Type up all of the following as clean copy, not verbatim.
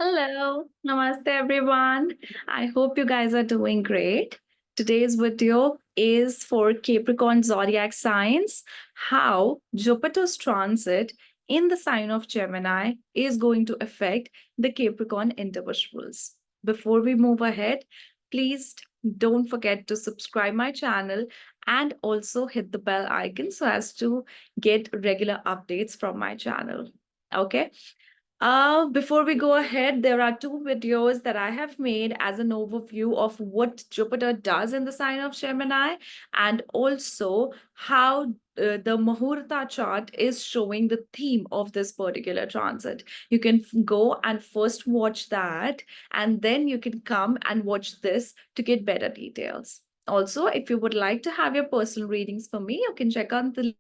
Hello, namaste everyone. I hope you guys are doing great. Today's video is for Capricorn zodiac signs, how Jupiter's transit in the sign of Gemini is going to affect the Capricorn individuals. Before we move ahead, please don't forget to subscribe my channel and also hit the bell icon so as to get regular updates from my channel. Okay. Before we go ahead, there are two videos that I have made as an overview of what Jupiter does in the sign of Gemini and also how the Muhurat chart is showing the theme of this particular transit. You can go and first watch that, and then you can come and watch this to get better details. Also, if you would like to have your personal readings for me, you can check out the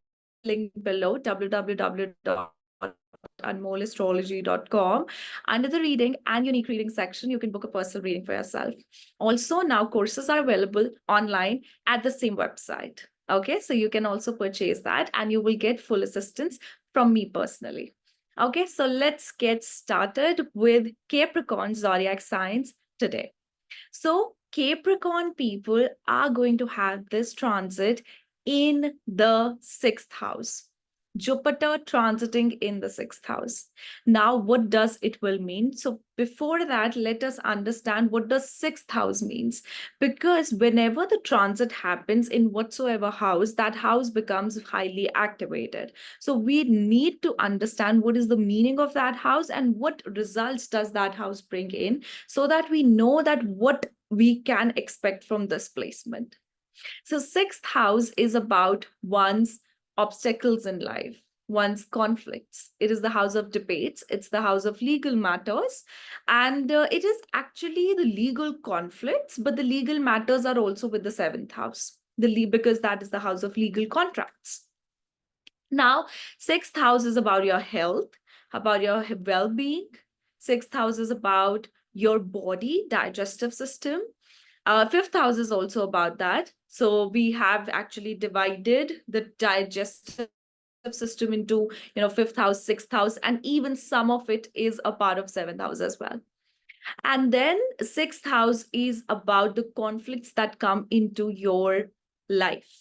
link below www.anmollastrology.com. Under the reading and unique reading section, you can book a personal reading for yourself. Also, now courses are available online at the same website. Okay, so you can also purchase that and you will get full assistance from me personally. Okay, so let's get started with Capricorn zodiac signs today. So Capricorn people are going to have this transit in the 6th house. Jupiter transiting in the 6th house. Now, what does it will mean? So before that, let us understand what does 6th house means. Because whenever the transit happens in whatsoever house, that house becomes highly activated. So we need to understand what is the meaning of that house and what results does that house bring in so that we know that what we can expect from this placement. So 6th house is about one's obstacles in life, one's conflicts. It is the house of debates. It's the house of legal matters. And it is actually the legal conflicts, but the legal matters are also with the 7th house, because that is the house of legal contracts. Now, 6th house is about your health, about your well-being. 6th house is about your body, digestive system. 5th house is also about that. So we have actually divided the digestive system into, 5th house, 6th house, and even some of it is a part of 7th house as well. And then 6th house is about the conflicts that come into your life.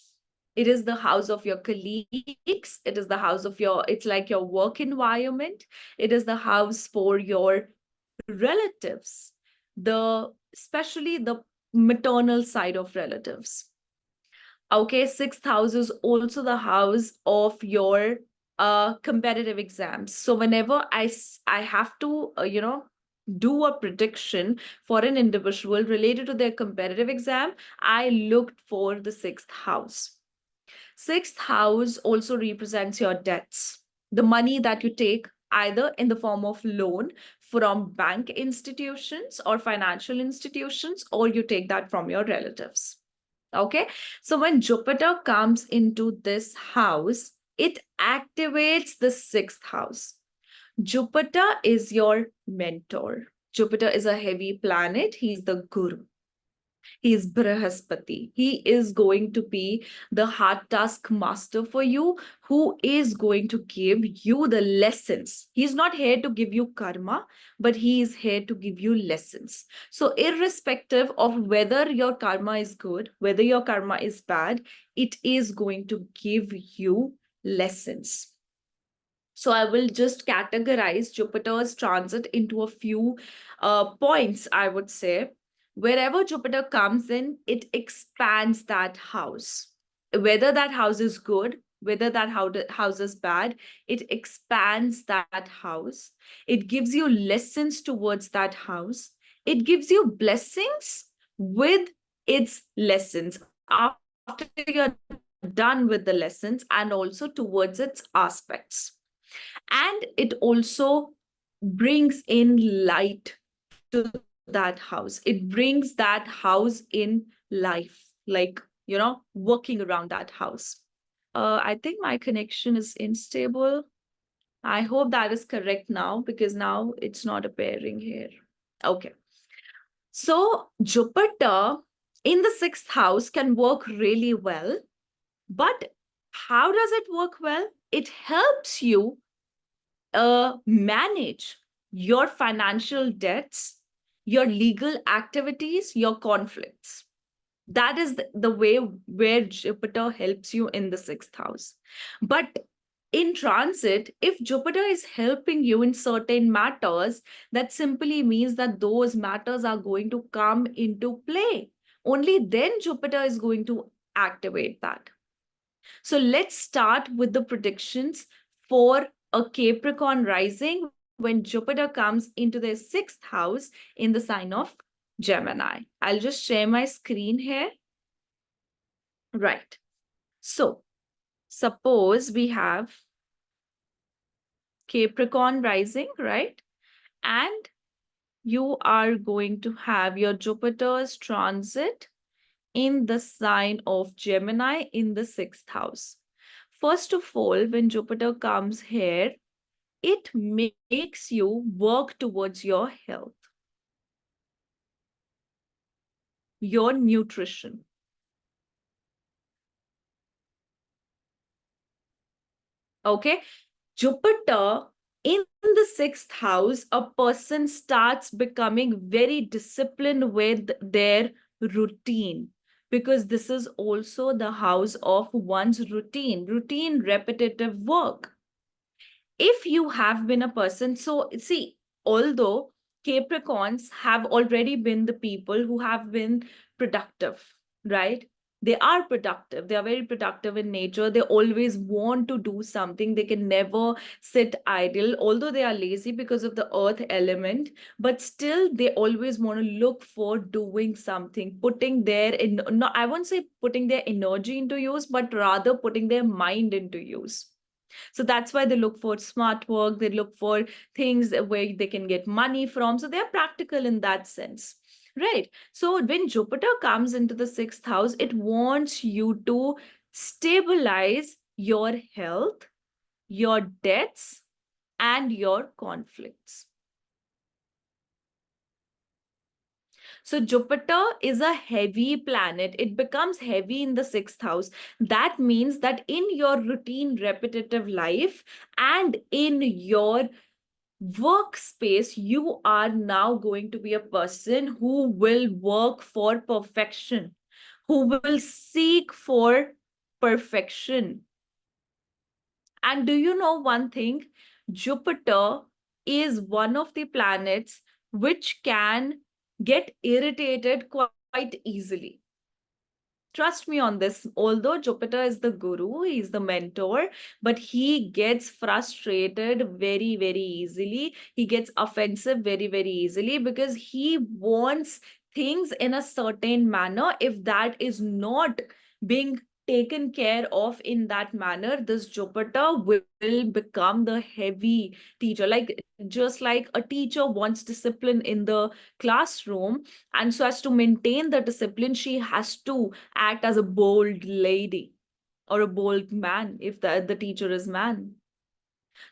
It is the house of your colleagues. It is the house of it's like your work environment. It is the house for your relatives, especially the maternal side of relatives. Okay, 6th house is also the house of your competitive exams. So whenever I have to, do a prediction for an individual related to their competitive exam, I looked for the 6th house. 6th house also represents your debts, the money that you take either in the form of loan from bank institutions or financial institutions, or you take that from your relatives. Okay, so when Jupiter comes into this house, it activates the 6th house. Jupiter is your mentor. Jupiter is a heavy planet. He's the guru. He is Brihaspati. He is going to be the hard task master for you, who is going to give you the lessons. He's not here to give you karma, but he is here to give you lessons. So irrespective of whether your karma is good, whether your karma is bad, it is going to give you lessons. So I will just categorize Jupiter's transit into a few points, I would say. Wherever Jupiter comes in, it expands that house. Whether that house is good, whether that house is bad, it expands that house. It gives you lessons towards that house. It gives you blessings with its lessons after you're done with the lessons, and also towards its aspects. And it also brings in light to that house. It brings that house in life, like, working around that house. I think my connection is unstable. I hope that is correct now, because now it's not appearing here. Okay. So Jupiter in the 6th house can work really well. But how does it work well? It helps you manage your financial debts, your legal activities, your conflicts. That is the way where Jupiter helps you in the sixth house. But in transit, if Jupiter is helping you in certain matters, that simply means that those matters are going to come into play. Only then Jupiter is going to activate that. So let's start with the predictions for a Capricorn rising when Jupiter comes into their sixth house in the sign of Gemini. I'll just share my screen here. Right. So suppose we have Capricorn rising, right? And you are going to have your Jupiter's transit in the sign of Gemini in the sixth house. First of all, when Jupiter comes here, it makes you work towards your health, your nutrition. Okay. Jupiter in the sixth house, a person starts becoming very disciplined with their routine, because this is also the house of one's routine, repetitive work. If you have been a person, so see, although Capricorns have already been the people who have been productive, right? They are productive. They are very productive in nature. They always want to do something. They can never sit idle, although they are lazy because of the earth element, but still they always want to look for doing something, putting their, no, I won't say putting their energy into use, but rather putting their mind into use. So that's why they look for smart work. They look for things where they can get money from. So they're practical in that sense. Right. So when Jupiter comes into the sixth house, it wants you to stabilize your health, your debts, and your conflicts. So Jupiter is a heavy planet. It becomes heavy in the sixth house. That means that in your routine, repetitive life and in your workspace, you are now going to be a person who will work for perfection, who will seek for perfection. And do you know one thing? Jupiter is one of the planets which can get irritated quite easily. Trust me on this. Although Jupiter is the guru, he's the mentor, but he gets frustrated very, very easily. He gets offensive very, very easily because he wants things in a certain manner. If that is not being taken care of in that manner, this Jupiter will become the heavy teacher. Like just like a teacher wants discipline in the classroom, and so as to maintain the discipline, she has to act as a bold lady or a bold man if the teacher is man.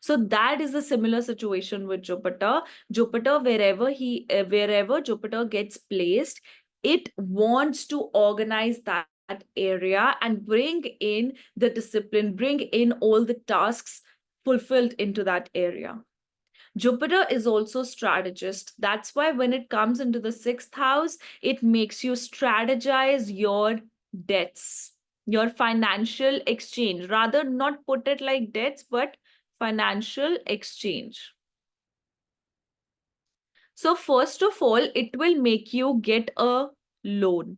So that is a similar situation with Jupiter. Jupiter, wherever Jupiter gets placed, it wants to organize that area and bring in the discipline, bring in all the tasks fulfilled into that area. Jupiter is also strategist. That's why when it comes into the sixth house, it makes you strategize your debts, your financial exchange. Rather, not put it like debts, but financial exchange. So first of all, it will make you get a loan,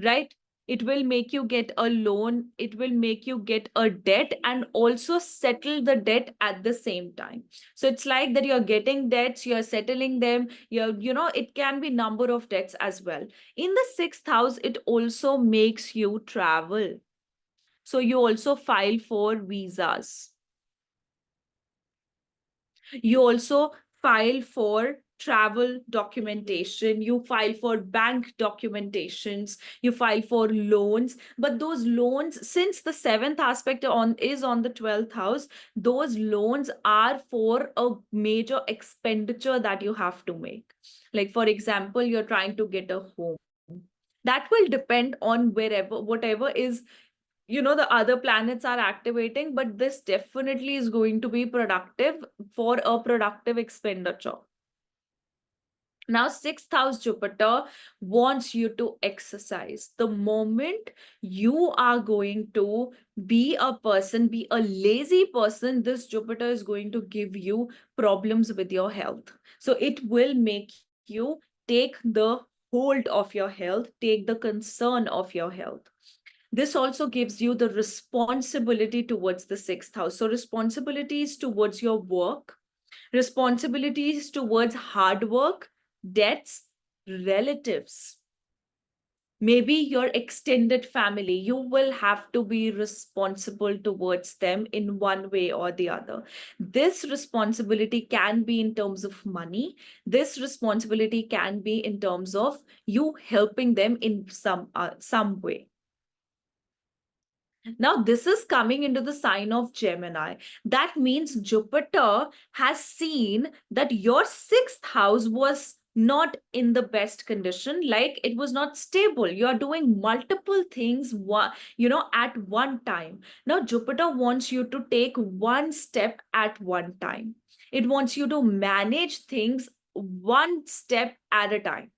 right? It will make you get a loan, it will make you get a debt and also settle the debt at the same time. So it's like that you're getting debts, you're settling them, it can be number of debts as well. In the sixth house, it also makes you travel. So you also file for visas. You also file for travel documentation, you file for bank documentations, you file for loans. But those loans, since the seventh aspect is on the 12th house, those loans are for a major expenditure that you have to make. Like, for example, you're trying to get a home. That will depend on whatever is the other planets are activating, but this definitely is going to be productive for a productive expenditure. Now, sixth house Jupiter wants you to exercise. The moment you are going to be a lazy person, this Jupiter is going to give you problems with your health. So it will make you take the hold of your health, take the concern of your health. This also gives you the responsibility towards the sixth house. So responsibilities towards your work, responsibilities towards hard work, debts, relatives, maybe your extended family. You will have to be responsible towards them in one way or the other. This responsibility can be in terms of money. This responsibility can be in terms of you helping them in some way. Now, this is coming into the sign of Gemini. That means Jupiter has seen that your sixth house was not in the best condition, like it was not stable. You are doing multiple things, at one time. Now, Jupiter wants you to take one step at one time. It wants you to manage things one step at a time.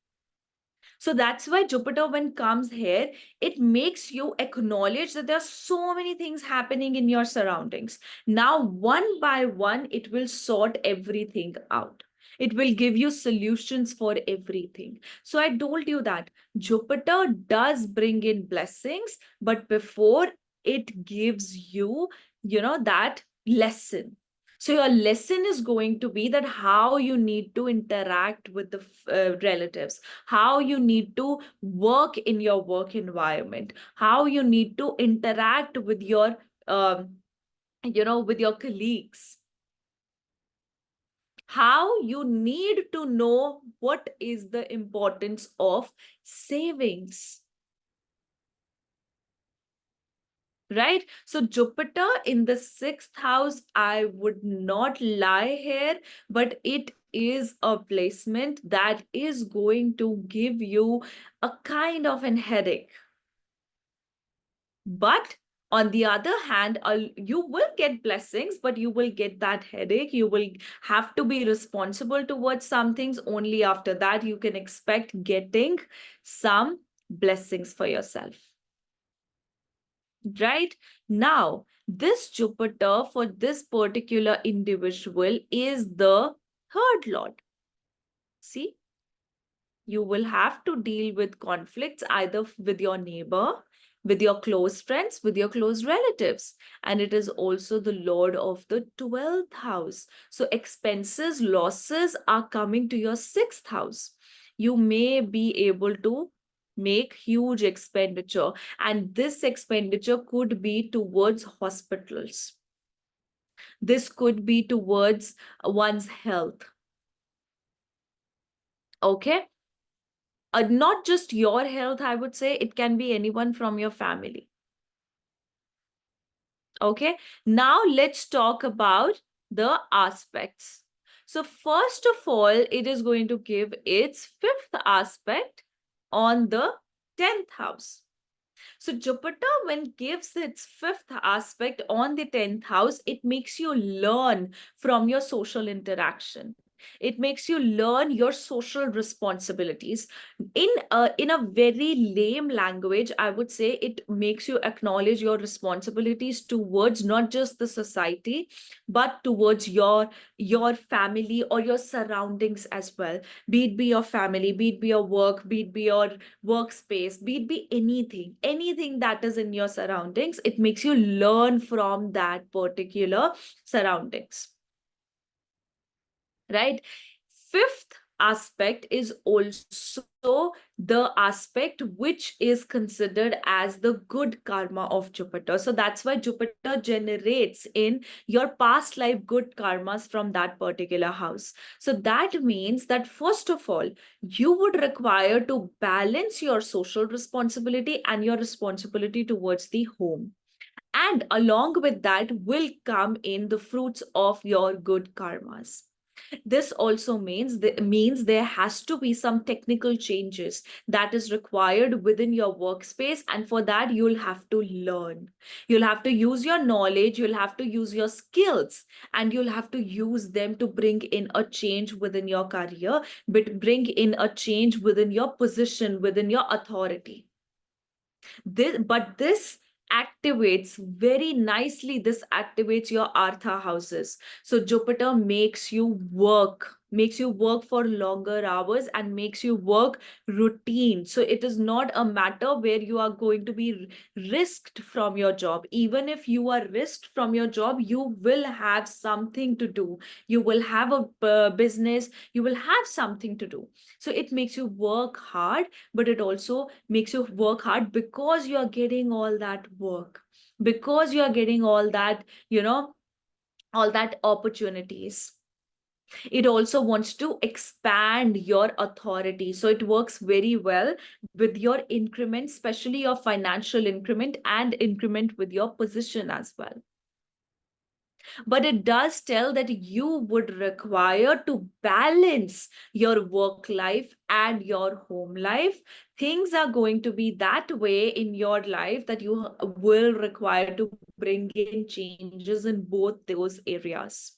So that's why Jupiter, when comes here, it makes you acknowledge that there are so many things happening in your surroundings. Now, one by one, it will sort everything out. It will give you solutions for everything. So I told you that Jupiter does bring in blessings, but before it gives you, that lesson. So your lesson is going to be that how you need to interact with the relatives, how you need to work in your work environment, how you need to interact with your, with your colleagues, how you need to know what is the importance of savings. Right? So Jupiter in the sixth house, I would not lie here, but it is a placement that is going to give you a kind of an headache. But on the other hand, you will get blessings, but you will get that headache. You will have to be responsible towards some things. Only after that, you can expect getting some blessings for yourself. Right? Now, this Jupiter for this particular individual is the third lord. See, you will have to deal with conflicts either with your neighbor, with your close friends, with your close relatives. And it is also the lord of the 12th house. So expenses, losses are coming to your sixth house. You may be able to make huge expenditure, and this expenditure could be towards hospitals. This could be towards one's health. Okay? Not just your health, I would say, it can be anyone from your family. Okay, now let's talk about the aspects. So first of all, it is going to give its fifth aspect on the 10th house. So Jupiter, when gives its fifth aspect on the 10th house, it makes you learn from your social interaction. It makes you learn your social responsibilities. In a very lame language, I would say it makes you acknowledge your responsibilities towards not just the society, but towards your family or your surroundings as well. Be it be your family, be it be your work, be it be your workspace, be it be anything that is in your surroundings. It makes you learn from that particular surroundings. Right? Fifth aspect is also the aspect which is considered as the good karma of Jupiter. So that's why Jupiter generates in your past life good karmas from that particular house. So that means that first of all, you would require to balance your social responsibility and your responsibility towards the home. And along with that will come in the fruits of your good karmas. This also means there has to be some technical changes that is required within your workspace, and for that you'll have to learn. You'll have to use your knowledge, you'll have to use your skills, and you'll have to use them to bring in a change within your career, but bring in a change within your position, within your authority. This activates very nicely, this activates your artha houses. So Jupiter makes you work for longer hours and makes you work routine. So it is not a matter where you are going to be risked from your job. Even if you are risked from your job, you will have something to do. You will have a business, you will have something to do. So it makes you work hard, but it also makes you work hard because you are getting all that work, because you are getting all that, all that opportunities. It also wants to expand your authority. So it works very well with your increment, especially your financial increment and increment with your position as well. But it does tell that you would require to balance your work life and your home life. Things are going to be that way in your life that you will require to bring in changes in both those areas.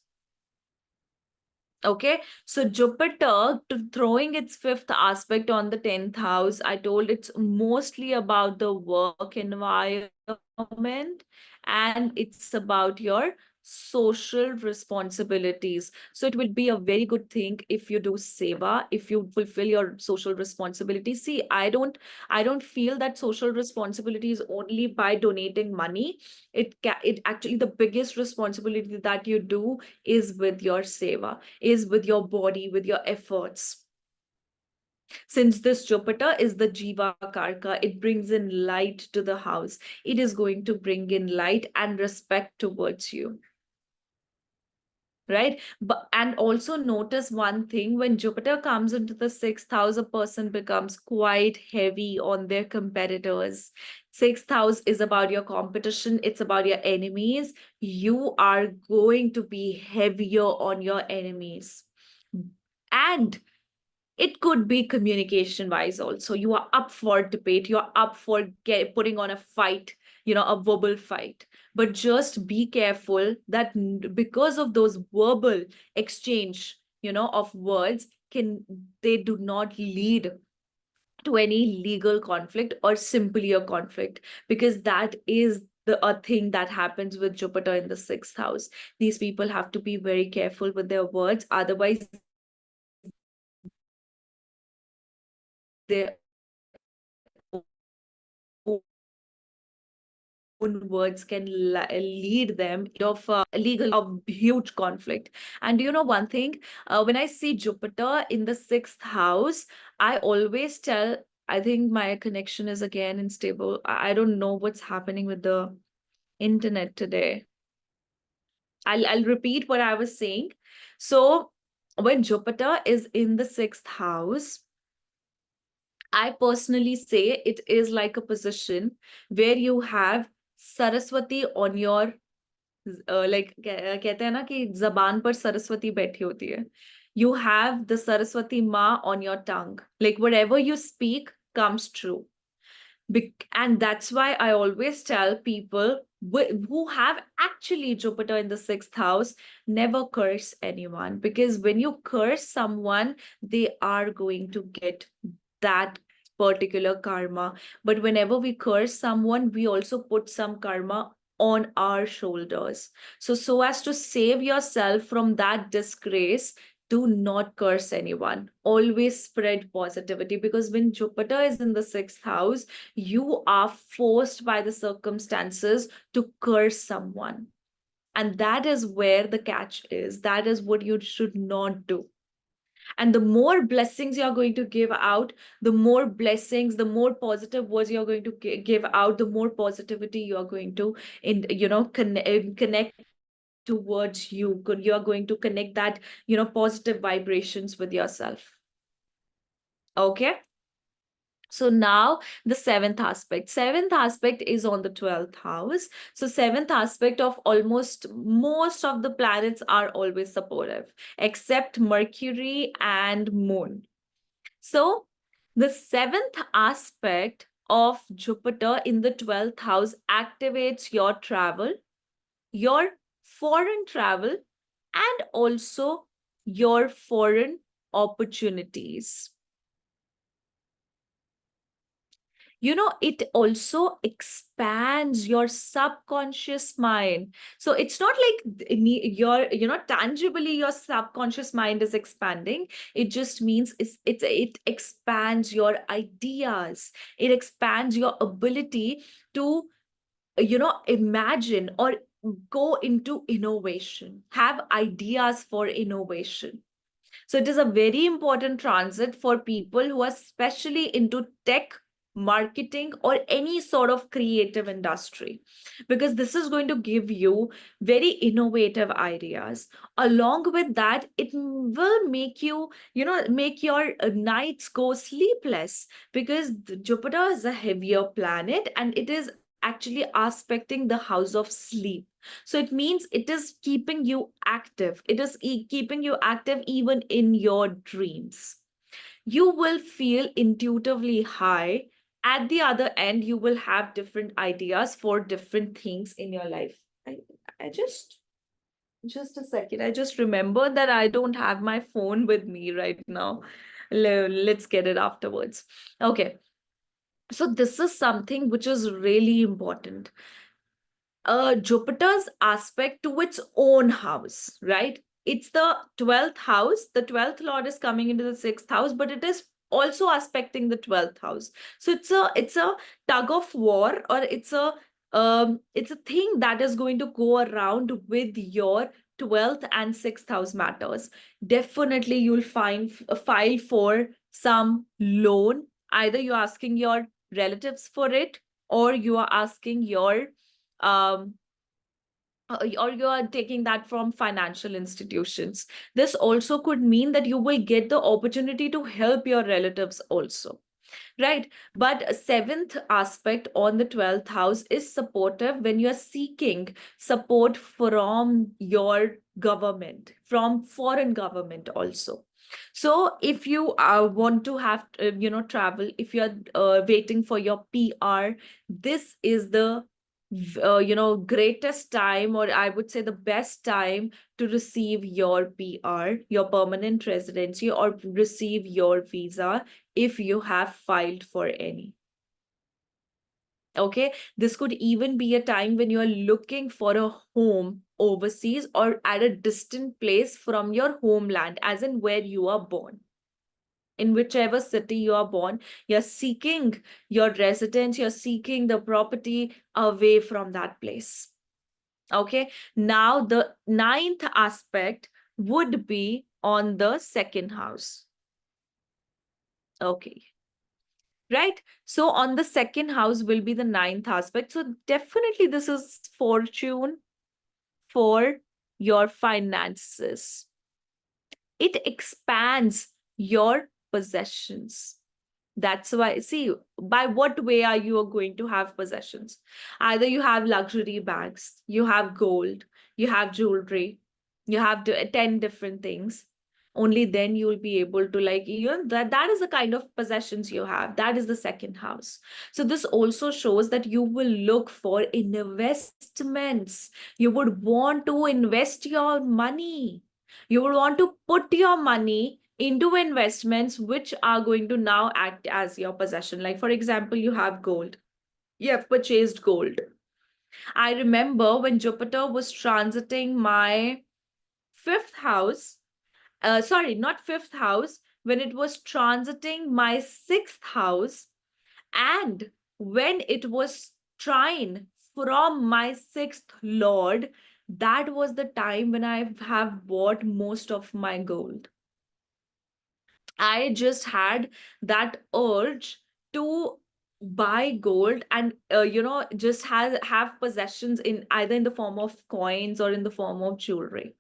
Okay, so Jupiter throwing its fifth aspect on the 10th house, I told it's mostly about the work environment, and it's about your social responsibilities. So it will be a very good thing if you do seva, if you fulfill your social responsibilities. See, I don't feel that social responsibility is only by donating money. It actually, the biggest responsibility that you do is with your seva, is with your body, with your efforts. Since this Jupiter is the Jiva Karka, it brings in light to the house. It is going to bring in light and respect towards you. Right? And also notice one thing, when Jupiter comes into the sixth house, a person becomes quite heavy on their competitors. Sixth house is about your competition, it's about your enemies. You are going to be heavier on your enemies. And it could be communication wise also. You are up for debate, you're up for putting on a fight, a verbal fight. But just be careful that because of those verbal exchange, of words, they do not lead to any legal conflict or simply a conflict, because that is a thing that happens with Jupiter in the sixth house. These people have to be very careful with their words, otherwise their own words can lead them of legal of huge conflict. And one thing, when I see Jupiter in the sixth house, I always tell, I think my connection is again unstable. I don't know what's happening with the internet today. I'll repeat what I was saying. So when Jupiter is in the sixth house, I personally say it is like a position where you have Saraswati on your like कहते हैं ना कि जबान पर सरस्वती बैठी होती है. You have the Saraswati Ma on your tongue. Like whatever you speak comes true. And that's why I always tell people who have actually Jupiter in the sixth house, never curse anyone. Because when you curse someone, they are going to get that particular karma. But whenever we curse someone, we also put some karma on our shoulders. So as to save yourself from that disgrace, do not curse anyone. Always spread positivity, because when Jupiter is in the sixth house, you are forced by the circumstances to curse someone. And that is where the catch is. That is what you should not do. And the more blessings you're going to give out, the more blessings, the more positive words you're going to give out, the more positivity you're going to connect towards you. You're going to connect that positive vibrations with yourself. Okay. So now the seventh aspect. Seventh aspect is on the 12th house. So seventh aspect of almost most of the planets are always supportive, except Mercury and Moon. So the seventh aspect of Jupiter in the 12th house activates your travel, your foreign travel, and also your foreign opportunities. It also expands your subconscious mind. So it's not like tangibly your subconscious mind is expanding. It just means it expands your ideas. It expands your ability to imagine or go into innovation, have ideas for innovation. So it is a very important transit for people who are especially into tech, marketing, or any sort of creative industry, because this is going to give you very innovative ideas. Along with that, it will make make your nights go sleepless, because Jupiter is a heavier planet and it is actually aspecting the house of sleep. So it means it is keeping you active. It is keeping you active even in your dreams. You will feel intuitively high. At the other end, you will have different ideas for different things in your life. I just a second. I just remembered that I don't have my phone with me right now. Let's get it afterwards. Okay. So this is something which is really important. Jupiter's aspect to its own house, right? It's the 12th house. The 12th lord is coming into the 6th house, but it is also aspecting the 12th house. So it's a tug of war, or it's a thing that is going to go around with your 12th and 6th house matters. Definitely you'll find a file for some loan. Either you're asking your relatives for it, or you are asking your um, or you are taking that from financial institutions. This also could mean that you will get the opportunity to help your relatives also, right? But a seventh aspect on the 12th house is supportive when you're seeking support from your government, from foreign government also. So if you want to have travel, if you're waiting for your PR, this is the greatest time, or I would say the best time to receive your PR, your permanent residency, or receive your visa if you have filed for any. Okay, this could even be a time when you are looking for a home overseas or at a distant place from your homeland, as in where you are born. In whichever city you are born, you're seeking your residence, you're seeking the property away from that place. Okay, now the ninth aspect would be on the second house. Okay, right? So on the second house will be the ninth aspect. So definitely this is fortune for your finances. It expands your possessions. That's why, see, by what way are you going to have possessions? Either you have luxury bags, you have gold, you have jewelry, you have 10 different things. Only then you will be able to, like, that is the kind of possessions you have. That is the second house. So this also shows that you will look for investments. You would want to invest your money. You would want to put your money into investments which are going to now act as your possession. Like, for example, you have gold. You have purchased gold. I remember when Jupiter was transiting my fifth house, sorry, not fifth house, when it was transiting my sixth house, and when it was trine from my sixth lord, that was the time when I have bought most of my gold. I just had that urge to buy gold and just have possessions in either in the form of coins or in the form of jewelry.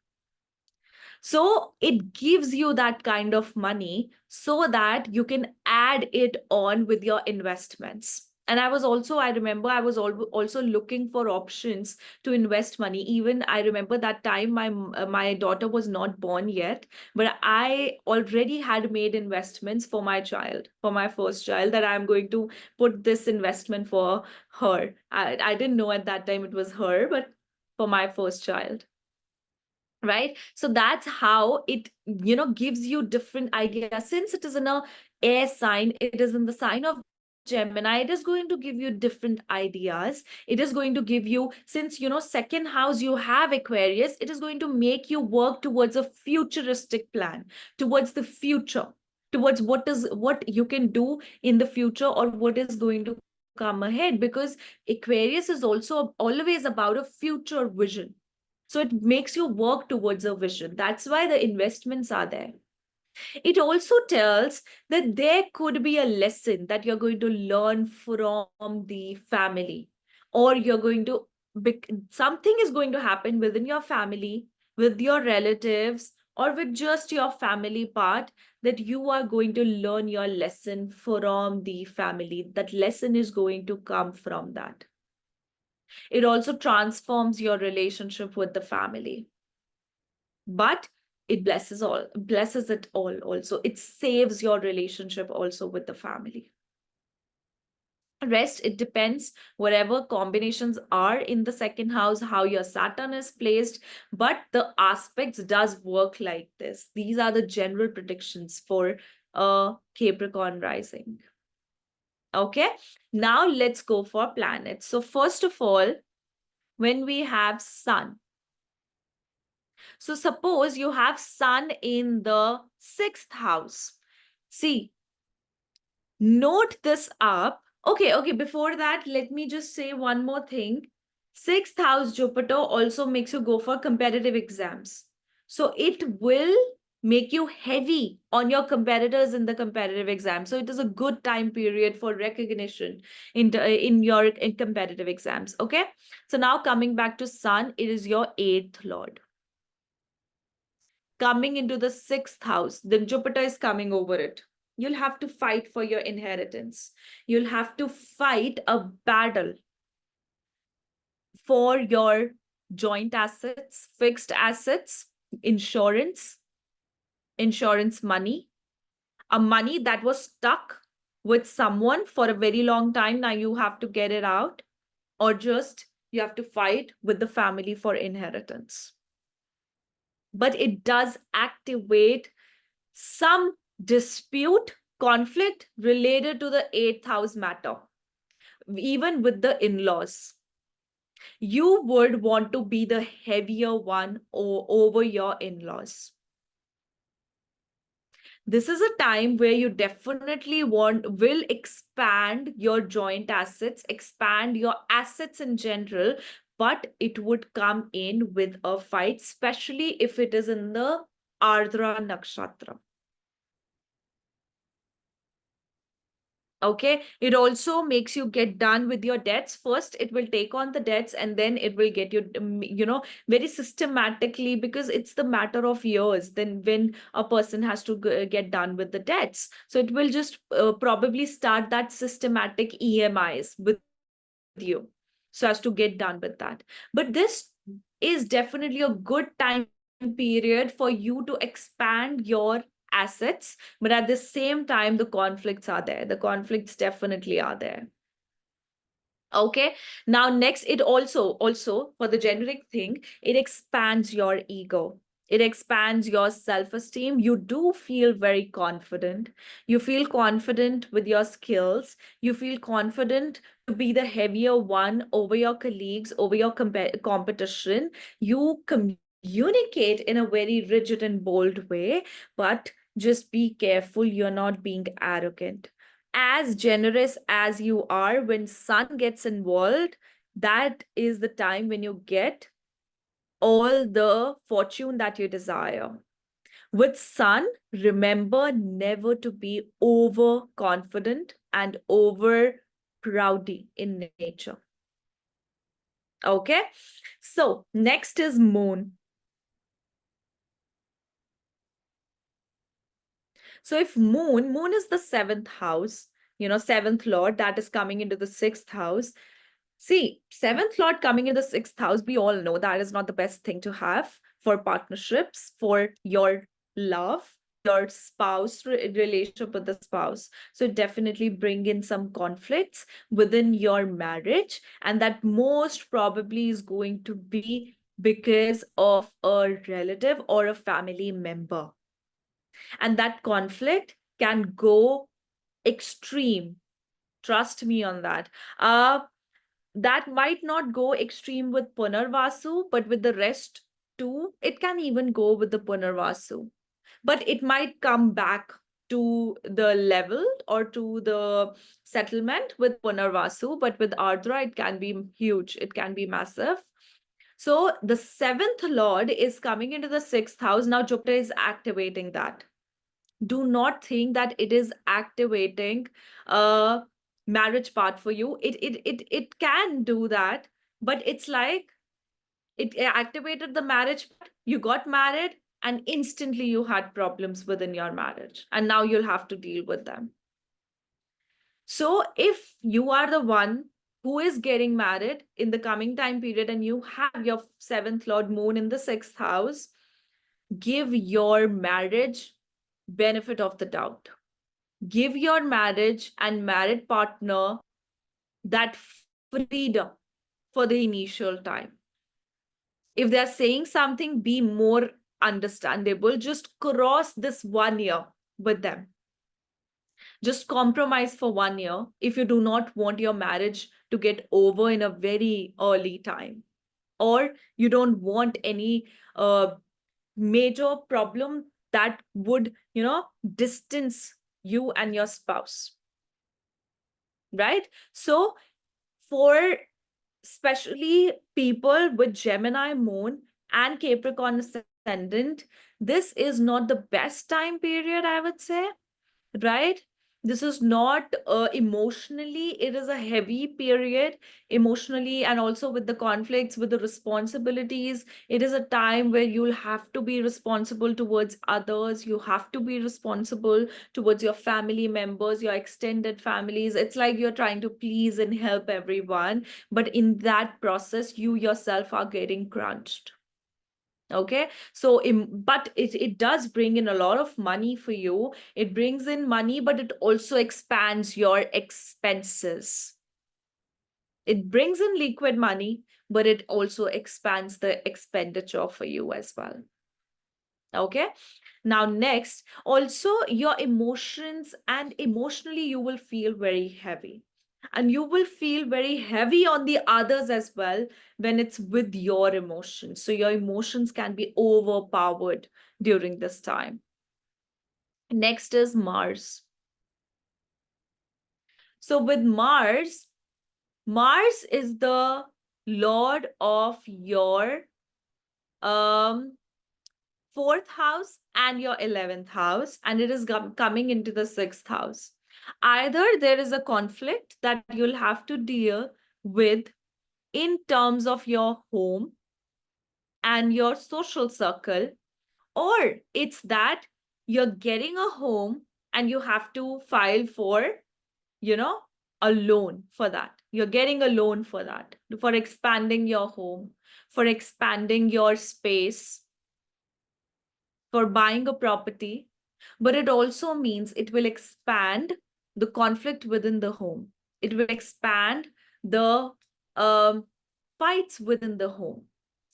So it gives you that kind of money so that you can add it on with your investments. And I remember I was also looking for options to invest money. Even I remember that time my daughter was not born yet, but I already had made investments for my child, for my first child, that I'm going to put this investment for her. I didn't know at that time it was her, but for my first child. Right, so that's how it gives you different ideas. Since it is in a air sign, it is in the sign of Gemini, it is going to give you different ideas. It is going to give you, since second house you have Aquarius, it is going to make you work towards a futuristic plan, towards the future, towards what you can do in the future, or what is going to come ahead, because Aquarius is also always about a future vision. So it makes you work towards a vision. That's why the investments are there. It also tells that there could be a lesson that you're going to learn from the family, or you're going to, something is going to happen within your family, with your relatives, or with just your family part, that you are going to learn your lesson from the family. That lesson is going to come from that. It also transforms your relationship with the family. But it blesses it all also. It saves your relationship also with the family. Rest, it depends whatever combinations are in the second house, how your Saturn is placed, but the aspects does work like this. These are the general predictions for Capricorn rising. Okay, now let's go for planets. So first of all, when we have Sun. So suppose you have Sun in the 6th house. See, note this up. Okay, before that, let me just say one more thing. 6th house Jupiter also makes you go for competitive exams. So it will make you heavy on your competitors in the competitive exam. So it is a good time period for recognition in your competitive exams. Okay. So now coming back to Sun, it is your 8th lord. Coming into the 6th house, then Jupiter is coming over it. You'll have to fight for your inheritance. You'll have to fight a battle for your joint assets, fixed assets, insurance, insurance money, a money that was stuck with someone for a very long time. Now you have to get it out, or just you have to fight with the family for inheritance. But it does activate some dispute, conflict related to the 8th house matter, even with the in-laws. You would want to be the heavier one over your in-laws. This is a time where you definitely will expand your joint assets, expand your assets in general, but it would come in with a fight, especially if it is in the Ardra Nakshatra. Okay, it also makes you get done with your debts. First, it will take on the debts, and then it will get you, very systematically, because it's the matter of years then when a person has to get done with the debts. So it will just probably start that systematic EMIs with you so as to get done with that. But this is definitely a good time period for you to expand your assets, but at the same time the conflicts are there. The conflicts definitely are there. Okay, now next, it also for the generic thing, it expands your ego. It expands your self-esteem. You do feel very confident. You feel confident with your skills. You feel confident to be the heavier one over your colleagues, over your competition. You communicate in a very rigid and bold way, but just be careful you're not being arrogant. As generous as you are, when Sun gets involved, that is the time when you get all the fortune that you desire. With Sun, remember never to be overconfident and over proudy in nature. Okay, so next is Moon. So if moon is the 7th house, 7th lord that is coming into the 6th house. See, 7th lord coming in the 6th house, we all know that is not the best thing to have for partnerships, for your love, your spouse, relationship with the spouse. So definitely bring in some conflicts within your marriage. And that most probably is going to be because of a relative or a family member. And that conflict can go extreme. Trust me on that. That might not go extreme with Punarvasu, but with the rest too, it can even go with the Punarvasu. But it might come back to the level or to the settlement with Punarvasu, but with Ardra, it can be huge, it can be massive. So the 7th lord is coming into the 6th house. Now Jupiter is activating that. Do not think that it is activating a marriage part for you. It can do that, but it's like it activated the marriage part, you got married, and instantly you had problems within your marriage, and now you'll have to deal with them. So if you are the one who is getting married in the coming time period and you have your 7th lord moon in the 6th house, give your marriage benefit of the doubt. Give your marriage and married partner that freedom for the initial time. If they're saying something, be more understandable. Just cross this 1 year with them. Just compromise for 1 year if you do not want your marriage to get over in a very early time, or you don't want any major problem that would, distance you and your spouse. Right? So for especially people with Gemini moon and Capricorn ascendant, this is not the best time period, I would say, right? This is not emotionally, it is a heavy period emotionally, and also with the conflicts, with the responsibilities. It is a time where you'll have to be responsible towards others. You have to be responsible towards your family members, your extended families. It's like you're trying to please and help everyone, but in that process, you yourself are getting crunched. Okay, so but it does bring in a lot of money for you. It brings in money, but it also expands your expenses. It brings in liquid money, but it also expands the expenditure for you as well. Okay, now next, also your emotions, and emotionally you will feel very heavy. And you will feel very heavy on the others as well when it's with your emotions. So your emotions can be overpowered during this time. Next is Mars. So with Mars, Mars is the lord of your 4th house and your 11th house, and it is coming into the 6th house. Either there is a conflict that you'll have to deal with in terms of your home and your social circle, or it's that you're getting a home and you have to file for, a loan for that. You're getting a loan for that, for expanding your home, for expanding your space, for buying a property. But it also means it will expand the conflict within the home. It will expand the fights within the home.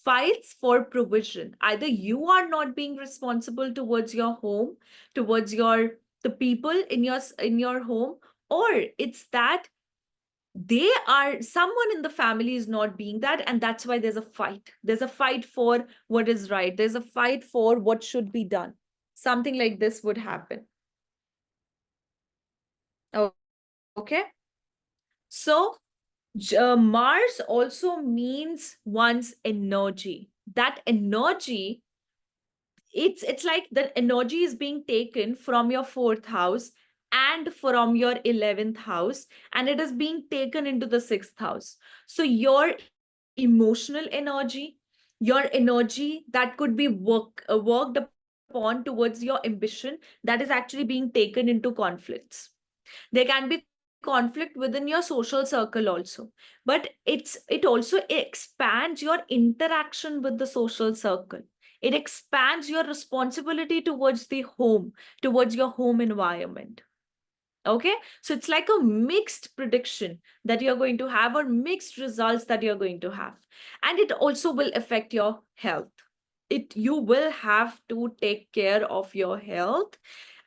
Fights for provision. Either you are not being responsible towards your home, towards the people in your home, or it's that someone in the family is not being that, and that's why there's a fight. There's a fight for what is right. There's a fight for what should be done. Something like this would happen. Okay. So Mars also means one's energy. That energy, it's like the energy is being taken from your 4th house and from your 11th house, and it is being taken into the 6th house. So your emotional energy, your energy that could be worked upon towards your ambition, that is actually being taken into conflicts. There can be conflict within your social circle also, but it also expands your interaction with the social circle. It expands your responsibility towards the home, towards your home environment. Okay, so it's like a mixed prediction that you're going to have, or mixed results that you're going to have. And it also will affect your health. You will have to take care of your health.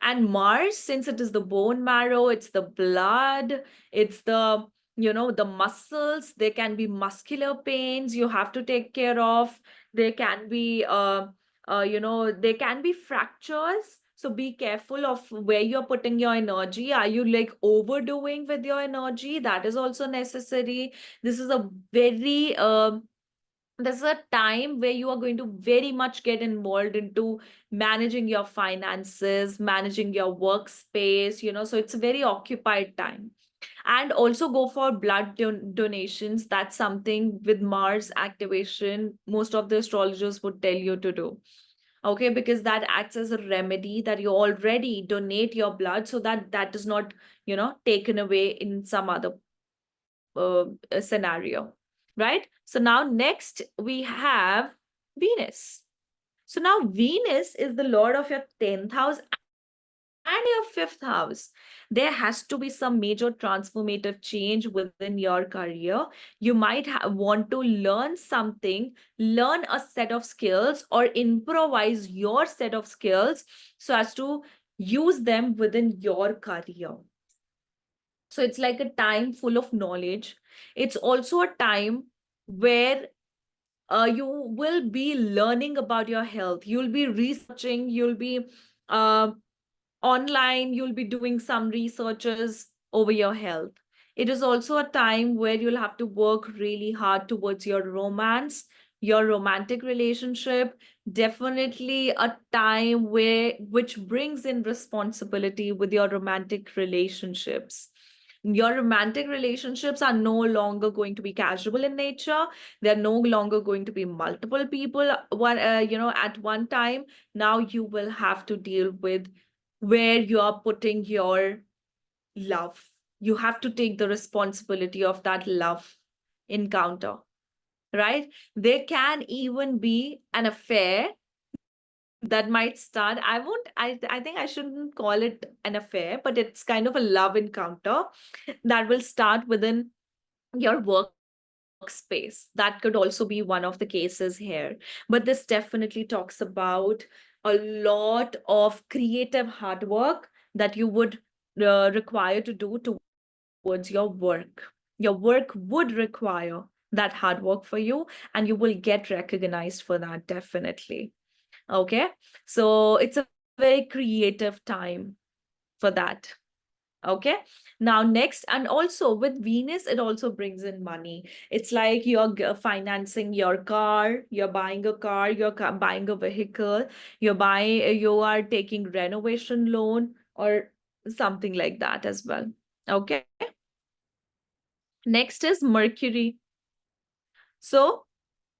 And Mars, since it is the bone marrow, it's the blood, it's the, the muscles, there can be muscular pains you have to take care of. There can be there can be fractures, so be careful of where you're putting your energy. Are you like overdoing with your energy? That is also necessary. This is a very this is a time where you are going to very much get involved into managing your finances, managing your workspace, so it's a very occupied time. And also go for blood donations. That's something with Mars activation most of the astrologers would tell you to do. Okay, because that acts as a remedy, that you already donate your blood, so that that is not taken away in some other scenario, right? So now next we have Venus. So now Venus is the lord of your 10th house and your 5th house. There has to be some major transformative change within your career. You might want to learn something, learn a set of skills, or improvise your set of skills so as to use them within your career. So it's like a time full of knowledge. It's also a time where you will be learning about your health. You'll be researching, you'll be uh, online, you'll be doing some researches over your health. It is also a time where you'll have to work really hard towards your romance, your romantic relationship. Definitely a time which brings in responsibility with your romantic relationships. Your romantic relationships are no longer going to be casual in nature. They're no longer going to be multiple people at one time. Now you will have to deal with where you are putting your love. You have to take the responsibility of that love encounter, right? There can even be an affair that might start. I think I shouldn't call it an affair, but it's kind of a love encounter that will start within your workspace. That could also be one of the cases here. But this definitely talks about a lot of creative hard work that you would require to do towards your work. Your work would require that hard work for you, and you will get recognized for that, definitely. Okay. So it's a very creative time for that. Okay. Now next, and also with Venus, it also brings in money. It's like you're financing your car, you're buying a car, you're buying a vehicle, you are taking renovation loan or something like that as well. Okay. Next is Mercury. So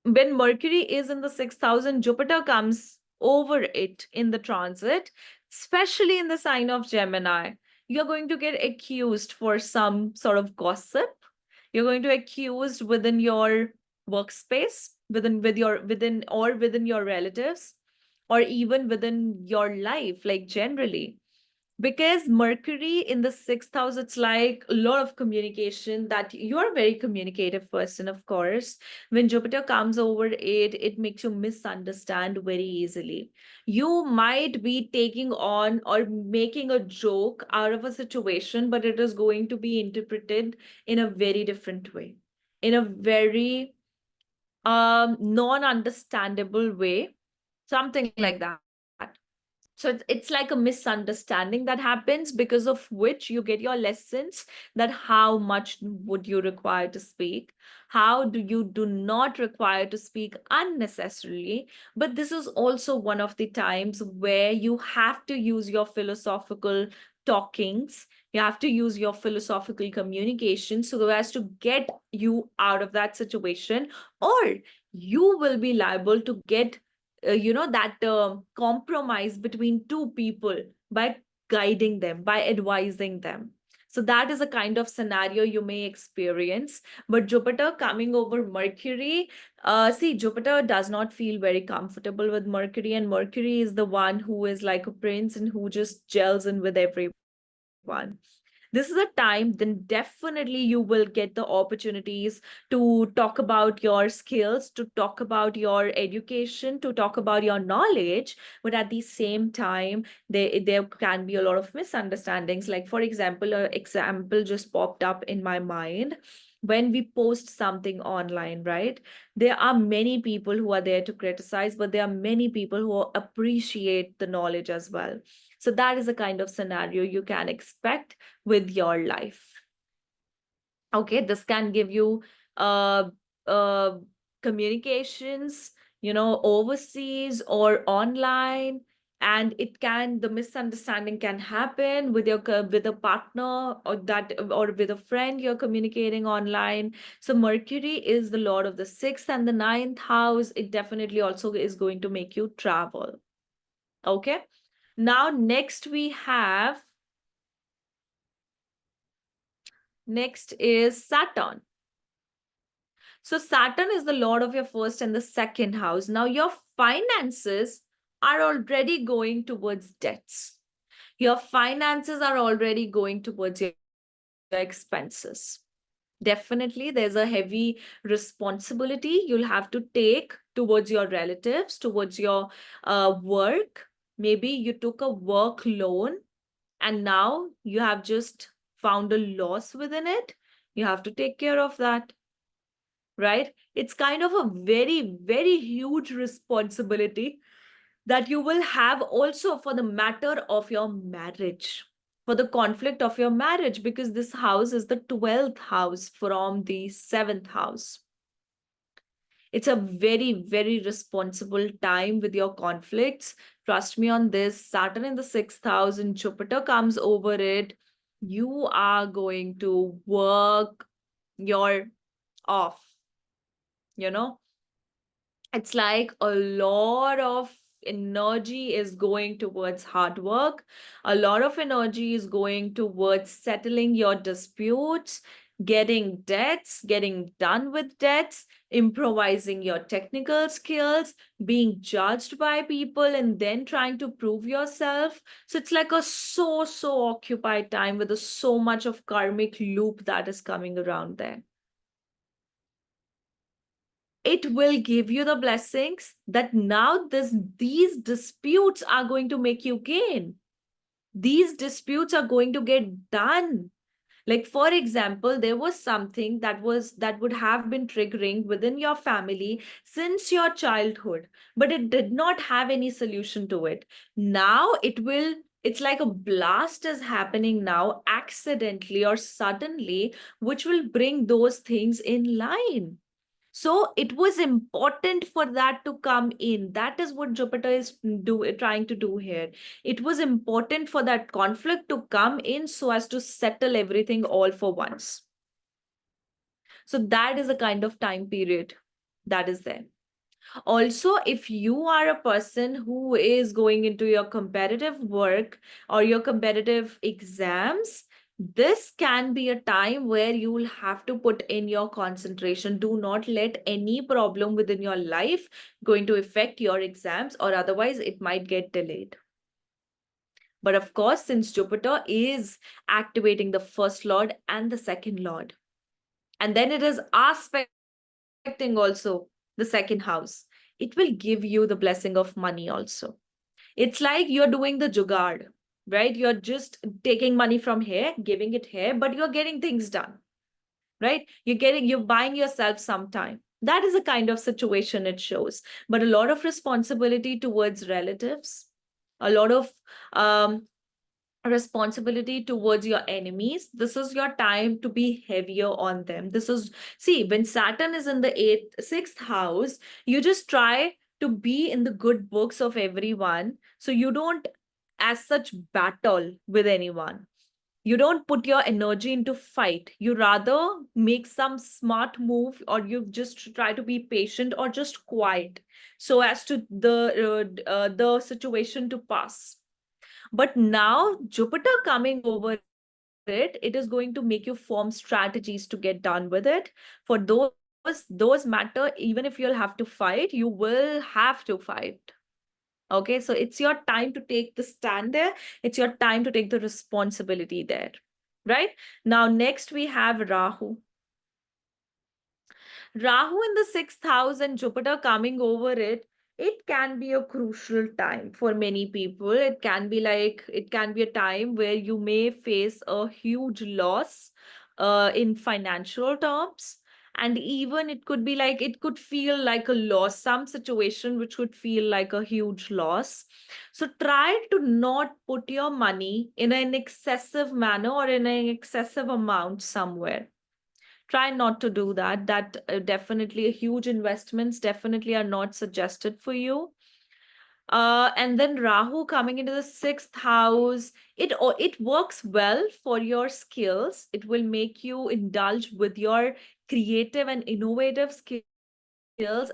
when Mercury is in the 6,000, Jupiter comes over it in the transit, especially in the sign of Gemini. You're going to get accused for some sort of gossip. You're going to accused within your workspace, within your relatives, or even within your life, like generally. Because Mercury in the 6th house, it's like a lot of communication, that you're a very communicative person, of course. When Jupiter comes over it, it makes you misunderstand very easily. You might be taking on or making a joke out of a situation, but it is going to be interpreted in a very different way, in a very non-understandable way, something like that. So it's like a misunderstanding that happens, because of which you get your lessons, that how much would you require to speak, how do not require to speak unnecessarily. But this is also one of the times where you have to use your philosophical talkings, you have to use your philosophical communication so as to get you out of that situation, or you will be liable to get compromise between two people by guiding them, by advising them. So that is a kind of scenario you may experience. But Jupiter coming over Mercury, see, Jupiter does not feel very comfortable with Mercury, and Mercury is the one who is like a prince and who just gels in with everyone. This is a time, then definitely you will get the opportunities to talk about your skills, to talk about your education, to talk about your knowledge. But at the same time, there can be a lot of misunderstandings. Like, for example, an example just popped up in my mind. When we post something online, right? There are many people who are there to criticize, but there are many people who appreciate the knowledge as well. So that is a kind of scenario you can expect with your life. Okay, this can give you uh, uh, communications, overseas or online, and the misunderstanding can happen with with a partner, or with a friend you're communicating online. So Mercury is the lord of the sixth and the ninth house. It definitely also is going to make you travel. Okay. Now, next is Saturn. So Saturn is the lord of your first and the second house. Now your finances are already going towards debts. Your finances are already going towards your expenses. Definitely, there's a heavy responsibility you'll have to take towards your relatives, towards your work. Maybe you took a work loan and now you have just found a loss within it. You have to take care of that, right? It's kind of a very, very huge responsibility that you will have also for the matter of your marriage, for the conflict of your marriage, because this house is the 12th house from the 7th house. It's a very, very responsible time with your conflicts. Trust me on this. Saturn in the 6th house and Jupiter comes over it. You are going to work your off, you know? It's like a lot of energy is going towards hard work. A lot of energy is going towards settling your disputes, getting debts, getting done with debts, improvising your technical skills, being judged by people, and then trying to prove yourself. So it's like a so occupied time with so much of karmic loop that is coming around there. It will give you the blessings that now these disputes are going to make you gain. These disputes are going to get done. Like, for example, there was something that would have been triggering within your family since your childhood, but it did not have any solution to it. Now it's like a blast is happening now, accidentally or suddenly, which will bring those things in line. So it was important for that to come in. That is what Jupiter is trying to do here. It was important for that conflict to come in so as to settle everything all for once. So that is a kind of time period that is there. Also, if you are a person who is going into your competitive work or your competitive exams, this can be a time where you will have to put in your concentration. Do not let any problem within your life going to affect your exams, or otherwise it might get delayed. But of course, since Jupiter is activating the first lord and the second lord, and then it is aspecting also the second house, it will give you the blessing of money also. It's like you're doing the jugaad, right? You're just taking money from here, giving it here, but you're getting things done, right? You're buying yourself some time. That is a kind of situation it shows. But a lot of responsibility towards relatives, a lot of um, responsibility towards your enemies. This is your time to be heavier on them. See, when Saturn is in the sixth house, you just try to be in the good books of everyone. So you don't as such battle with anyone. You don't put your energy into fight. You rather make some smart move, or you just try to be patient or just quiet so as to the situation to pass. But now Jupiter coming over it is going to make you form strategies to get done with it. For those matter, even if you'll have to fight, you will have to fight. Okay, so it's your time to take the stand there. It's your time to take the responsibility there, right? Now, next we have Rahu. Rahu in the 6th house and Jupiter coming over it, it can be a crucial time for many people. It can be a time where you may face a huge loss in financial terms. And even it could be like, it could feel like a loss, some situation which would feel like a huge loss. So try to not put your money in an excessive manner or in an excessive amount somewhere. Try not to do that. That definitely huge investments definitely are not suggested for you. And then Rahu coming into the 6th house, it works well for your skills. It will make you indulge with your creative and innovative skills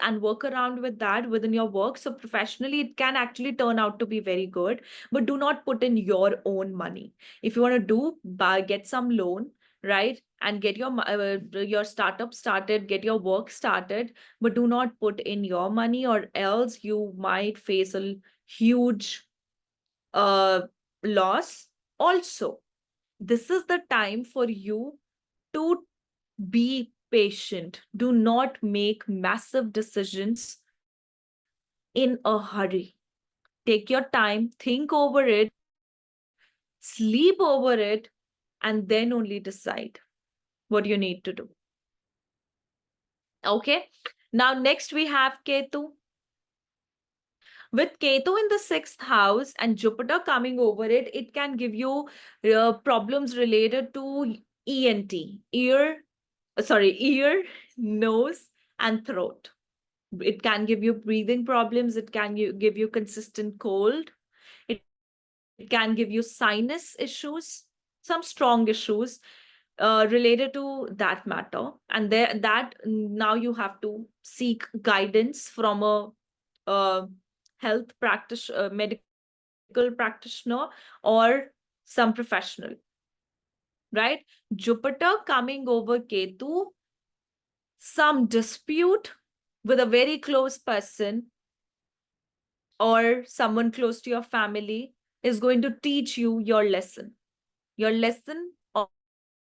and work around with that within your work. So professionally, it can actually turn out to be very good, but do not put in your own money. If you want to get some loan, right, and get your startup started, get your work started, but do not put in your money, or else you might face a huge uh loss. Also, this is the time for you to be patient. Do not make massive decisions in a hurry. Take your time, think over it, sleep over it, and then only decide what you need to do. Okay. Now, next we have Ketu. With Ketu in the 6th house and Jupiter coming over it, it can give you problems related to ENT, ear, nose, and throat. It can give you breathing problems. It can give you consistent cold. It can give you sinus issues, some strong issues related to that matter. And now you have to seek guidance from a medical practitioner or some professional, right? Jupiter coming over Ketu, some dispute with a very close person or someone close to your family is going to teach you your lesson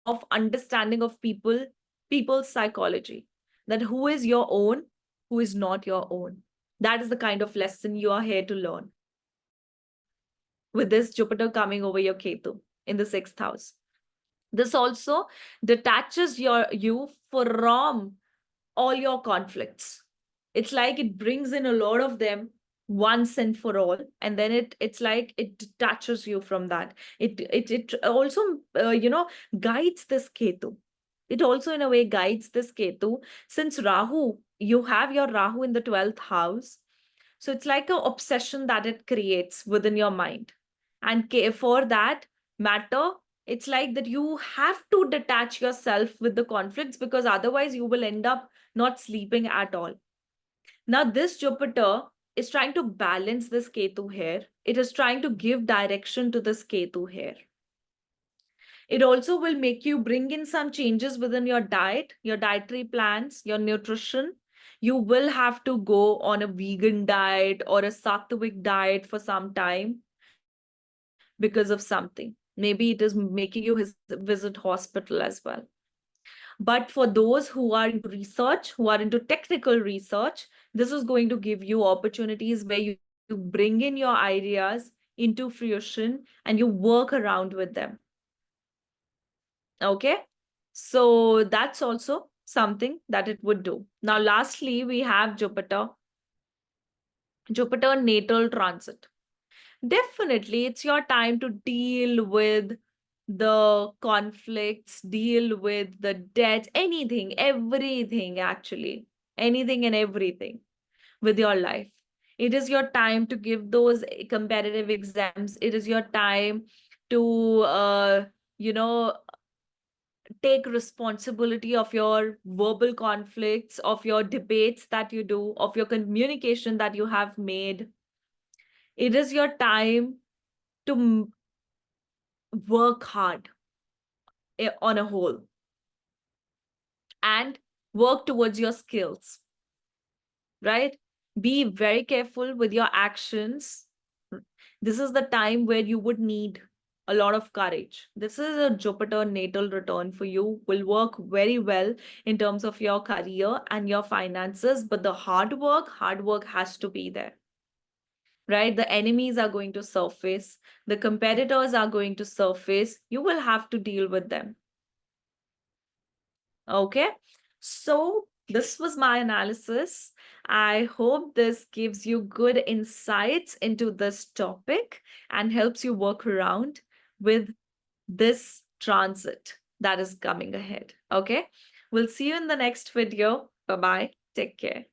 of understanding of people's psychology, that who is your own, who is not your own. That is the kind of lesson you are here to learn with this Jupiter coming over your Ketu in the 6th house. This also detaches you from all your conflicts. It's like it brings in a lot of them once and for all, and then it's like it detaches you from that. It also guides this Ketu. It also in a way guides this Ketu, since you have your Rahu in the 12th house. So it's like an obsession that it creates within your mind. And for that matter, it's like that you have to detach yourself with the conflicts, because otherwise you will end up not sleeping at all. Now, this Jupiter is trying to balance this Ketu here. It is trying to give direction to this Ketu here. It also will make you bring in some changes within your diet, your dietary plans, your nutrition. You will have to go on a vegan diet or a sattvic diet for some time because of something. Maybe it is making you visit hospital as well. But for those who are into research, who are into technical research, this is going to give you opportunities where you bring in your ideas into fruition and you work around with them. Okay, so that's also something that it would do. Now, lastly, we have Jupiter natal transit. Definitely, it's your time to deal with the conflicts, deal with the debts, anything, everything, actually, anything and everything with your life. It is your time to give those competitive exams. It is your time to take responsibility of your verbal conflicts, of your debates that you do, of your communication that you have made. It is your time to work hard on a whole and work towards your skills, right? Be very careful with your actions. This is the time where you would need a lot of courage. This is a Jupiter natal return for you, will work very well in terms of your career and your finances, but the hard work has to be there, right? The enemies are going to surface, the competitors are going to surface. You will have to deal with them. Okay, so this was my analysis. I hope this gives you good insights into this topic and helps you work around with this transit that is coming ahead. Okay, we'll see you in the next video. Bye-bye. Take care.